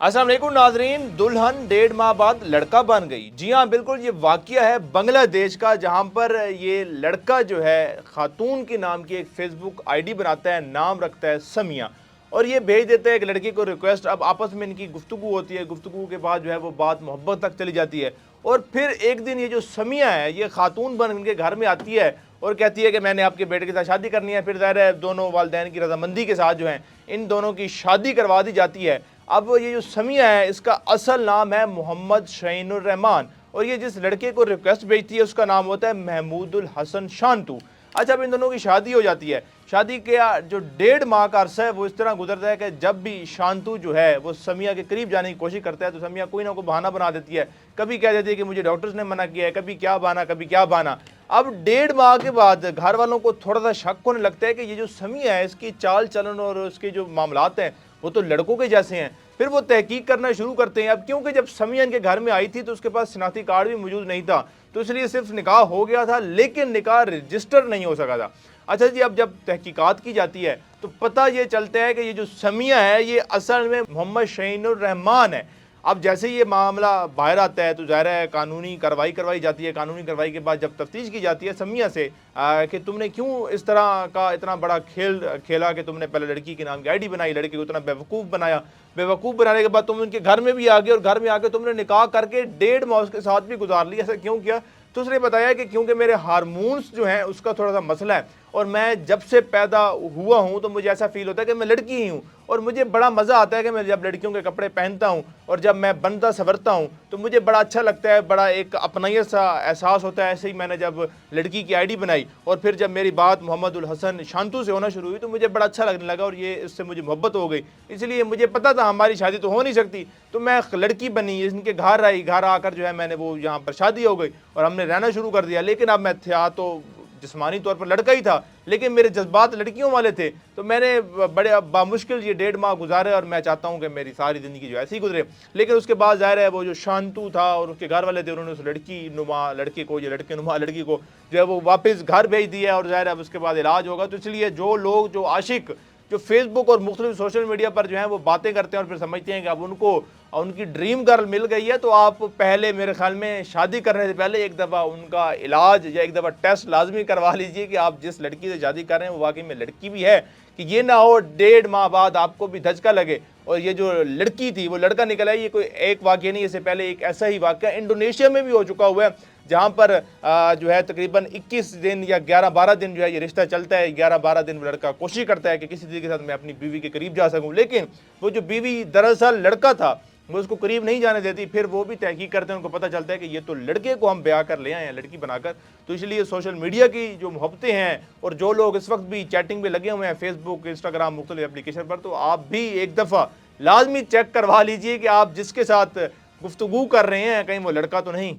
अस्सलाम वालेकुम नाजरीन। दुल्हन 1.5 माह बाद लड़का बन गई। जी हाँ, बिल्कुल ये वाक़या है बांग्लादेश का, जहाँ पर ये लड़का जो है खातून के नाम की एक फेसबुक आईडी बनाता है, नाम रखता है समिया, और ये भेज देता है एक लड़की को रिक्वेस्ट। अब आपस में इनकी गुफ्तगू होती है, गुफ्तगू के बाद जो है वो बात मोहब्बत तक चली जाती है। और फिर एक दिन ये जो समिया है ये खातून बन इनके घर में आती है और कहती है कि मैंने आपके बेटे के साथ शादी करनी है। फिर ज़ाहिर है दोनों वालिदैन की रजामंदी के साथ जो है इन दोनों की शादी करवा दी जाती है। अब ये जो समिया है इसका असल नाम है मोहम्मद शहीनुर रहमान, और ये जिस लड़के को रिक्वेस्ट भेजती है उसका नाम होता है महमूदुल हसन शांतू। अच्छा, अब इन दोनों की शादी हो जाती है। शादी का जो 1.5 माह का अरसा है वो इस तरह गुजरता है कि जब भी शांतू जो है वो समिया के करीब जाने की कोशिश करता है तो समिया कोई ना कोई बहाना बना देती है। कभी कह देती है कि मुझे डॉक्टर्स ने मना किया है, कभी क्या बहाना कभी क्या बहाना। अब 1.5 माह के बाद घर वालों को थोड़ा सा शक होने लगता है कि ये जो समिया है इसकी चाल चलन और उसके जो मामलात हैं वो तो लड़कों के जैसे हैं। फिर वो तहकीक करना शुरू करते हैं। अब क्योंकि जब समिया इनके घर में आई थी तो उसके पास शनाख्ती कार्ड भी मौजूद नहीं था, तो इसलिए सिर्फ निकाह हो गया था लेकिन निकाह रजिस्टर नहीं हो सका था। अच्छा जी, अब जब तहकीकात की जाती है तो पता ये चलता है कि ये जो समिया है ये असल में मोहम्मद शहीनुर रहमान है। अब जैसे ही ये मामला बाहर आता है तो ज़ाहिर है कानूनी कार्रवाई करवाई जाती है। कानूनी कार्रवाई के बाद जब तफ्तीश की जाती है समिया से कि तुमने क्यों इस तरह का इतना बड़ा खेल खेला कि तुमने पहले लड़की के नाम की आईडी बनाई, लड़के को इतना बेवकूफ़ बनाया, बेवकूफ़ बनाने के बाद तुम उनके घर में भी आ गए और घर में आके तुमने निकाह करके 1.5 माह उसके साथ भी गुजार लिया। ऐसा क्यों किया? तो उसने बताया कि क्योंकि मेरे हार्मोन्स जो हैं उसका थोड़ा सा मसला है और मैं जब से पैदा हुआ हूँ तो मुझे ऐसा फील होता है कि मैं लड़की ही हूँ, और मुझे बड़ा मज़ा आता है कि मैं जब लड़कियों के कपड़े पहनता हूँ और जब मैं बनता संवरता हूँ तो मुझे बड़ा अच्छा लगता है, बड़ा एक अपनाइयत सा एहसास होता है। ऐसे ही मैंने जब लड़की की आईडी बनाई और फिर जब मेरी बात मोहम्मदुल हसन शांतू से होना शुरू हुई तो मुझे बड़ा अच्छा लगने लगा और ये इससे मुझे मोहब्बत हो गई। इसलिए मुझे पता था हमारी शादी तो हो नहीं सकती, तो मैं लड़की बनी, इनके घर आई, घर आकर जो है मैंने वो यहाँ पर शादी हो गई और हमने रहना शुरू कर दिया। लेकिन अब मैं था तो जिस्मानी तौर पर लड़का ही था लेकिन मेरे जज्बात लड़कियों वाले थे, तो मैंने बड़े बामुश्किल ये 1.5 माह गुजारे और मैं चाहता हूँ कि मेरी सारी ज़िंदगी जो ऐसे ही गुजरे। लेकिन उसके बाद ज़ाहिर है वो जो शांतू था और उसके घर वाले थे उन्होंने उस लड़के को लड़के नुमा लड़की को जो है वो वापस घर भेज दिया और ज़ाहिर है अब उसके बाद इलाज होगा। तो इसलिए जो लोग जो आशिक जो फेसबुक और मुख्तलिफ सोशल मीडिया पर जो है वो बातें करते हैं और फिर समझते हैं कि अब उनको उनकी ड्रीम गर्ल मिल गई है, तो आप पहले मेरे ख्याल में शादी करने से पहले एक दफ़ा उनका इलाज या एक दफ़ा टेस्ट लाजमी करवा लीजिए कि आप जिस लड़की से शादी कर रहे हैं वो वाकई में लड़की भी है, कि ये ना हो 1.5 माह बाद आपको भी धचका लगे और ये जो लड़की थी वो लड़का निकला है। ये कोई एक वाक़या नहीं, इससे पहले एक ऐसा ही वाक़या इंडोनेशिया में भी हो चुका हुआ है जहाँ पर जो है तकरीबन 21 दिन या 11-12 दिन जो है ये रिश्ता चलता है। 11-12 दिन वो लड़का कोशिश करता है कि किसी तरीके के साथ मैं अपनी बीवी के करीब जा सकूं, लेकिन वो जो बीवी दरअसल लड़का था वो उसको करीब नहीं जाने देती। फिर वो भी तहकीक करते हैं, उनको पता चलता है कि ये तो लड़के को हम ब्याह कर ले आए हैं लड़की बनाकर। तो इसलिए सोशल मीडिया की जो मोहब्बतें हैं और जो लोग इस वक्त भी चैटिंग में लगे हुए हैं फेसबुक इंस्टाग्राम मुख्तलिफ एप्लीकेशन पर, तो आप भी एक दफ़ा लाजमी चेक करवा लीजिए कि आप जिसके साथ गुफ्तगू कर रहे हैं कहीं वो लड़का तो नहीं।